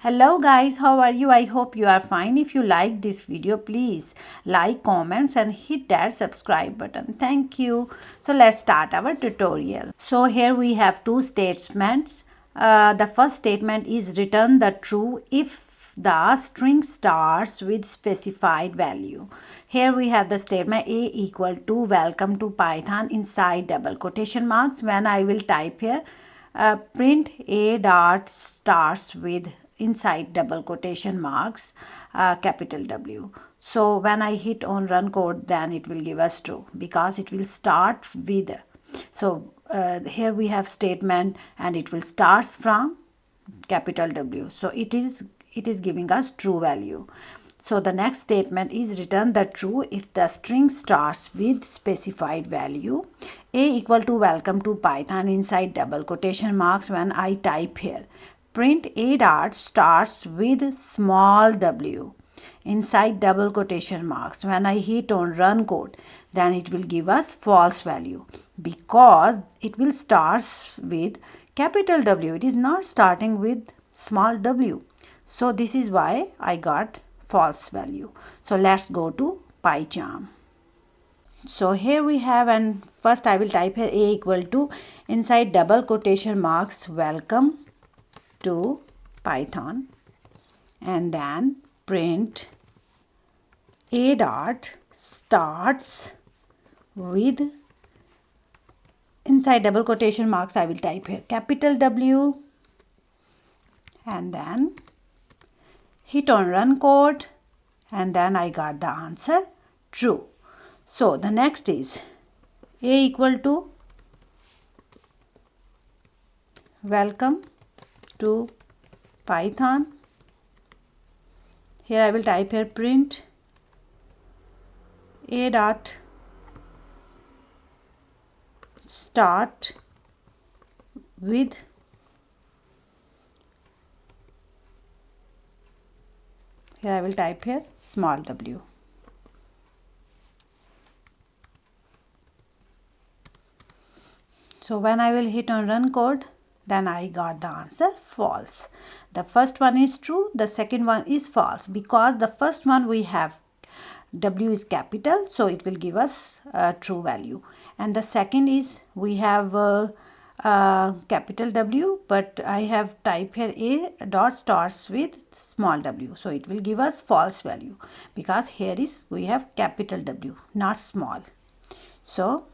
Hello guys, how are you? I hope you are fine. If you like this video, please like, comments and hit that subscribe button. Thank you. So let's start our tutorial. So here we have two statements. The first statement is return the true if the string starts with specified value. Here we have the statement a equal to welcome to Python inside double quotation marks. When I will type here print a dot starts with inside double quotation marks capital W. So when I hit on run code, then it will give us true because it will start with. So here we have statement and it will starts from capital W. So it is giving us true value. So the next statement is return the true if the string starts with specified value. A equal to welcome to Python inside double quotation marks. When I type here print a dot starts with small w inside double quotation marks. When I hit on run code, then it will give us false value because it will start with capital W. It is not starting with small w. So this is why I got false value. So let's go to PyCharm. So here we have, and first I will type here a equal to inside double quotation marks welcome to Python, and then print a dot starts with inside double quotation marks I will type here capital W, and then hit on run code, and then I got the answer true. So the next is a equal to welcome to Python. Here I will type here print a dot start with here I will type here small w. So when I will hit on run code, then I got the answer false. The first one is true, the second one is false because the first one we have W is capital, so it will give us true value, and the second is we have capital W, but I have typed here a dot starts with small w, so it will give us false value because here is we have capital W, not small. So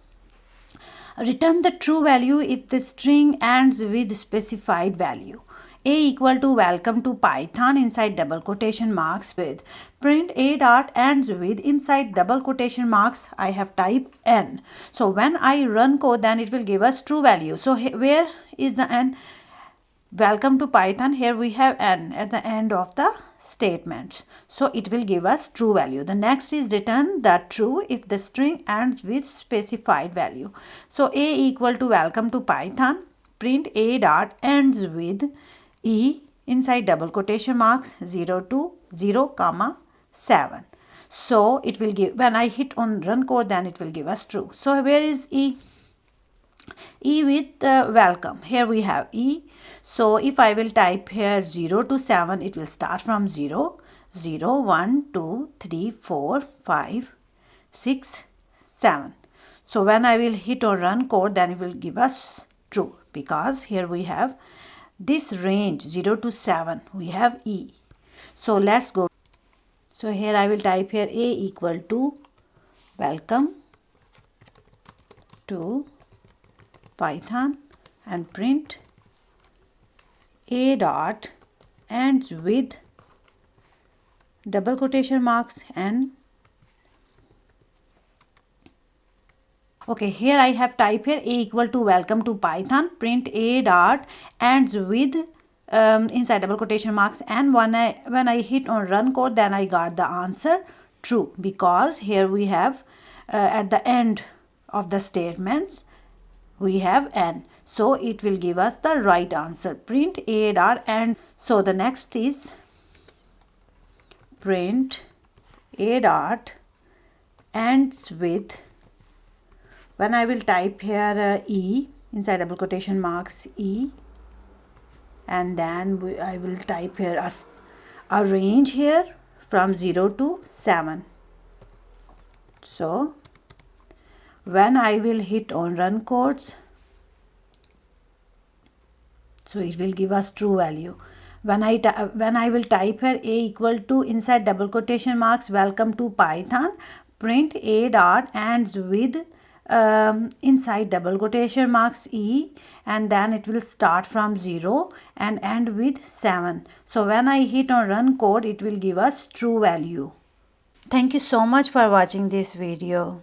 return the true value if the string ends with specified value. A equal to welcome to Python inside double quotation marks with print a dot ends with inside double quotation marks I have typed n. So when I run code, then it will give us true value. So where is the n? Welcome to Python, here we have n at the end of the statement, so it will give us true value. The next is return the true if the string ends with specified value. So a equal to welcome to Python, print a dot ends with e inside double quotation marks 0 to 0 comma 7. So it will give, when I hit on run code, then it will give us true. So where is e? E with welcome, here we have e. So if I will type here 0 to 7, it will start from 0, 0, 1, 2, 3, 4, 5, 6, 7. So when I will hit or run code, then it will give us true because here we have this range 0 to 7, we have e. So let's go. So here I will type here a equal to welcome to Python and print a dot ends with double quotation marks and okay, here I have typed here a equal to welcome to Python, print a dot ends with inside double quotation marks, and when I hit on run code, then I got the answer true because here we have at the end of the statements we have n, so it will give us the right answer, print a dot and. So the next is print a dot ends with, when I will type here e inside double quotation marks e, and then I will type here a range here from 0 to 7. So when I will hit on run codes, so it will give us true value. When I will type here a equal to inside double quotation marks welcome to Python, print a dot ends with inside double quotation marks e, and then it will start from 0 and end with 7. So when I hit on run code, it will give us true value. Thank you so much for watching this video.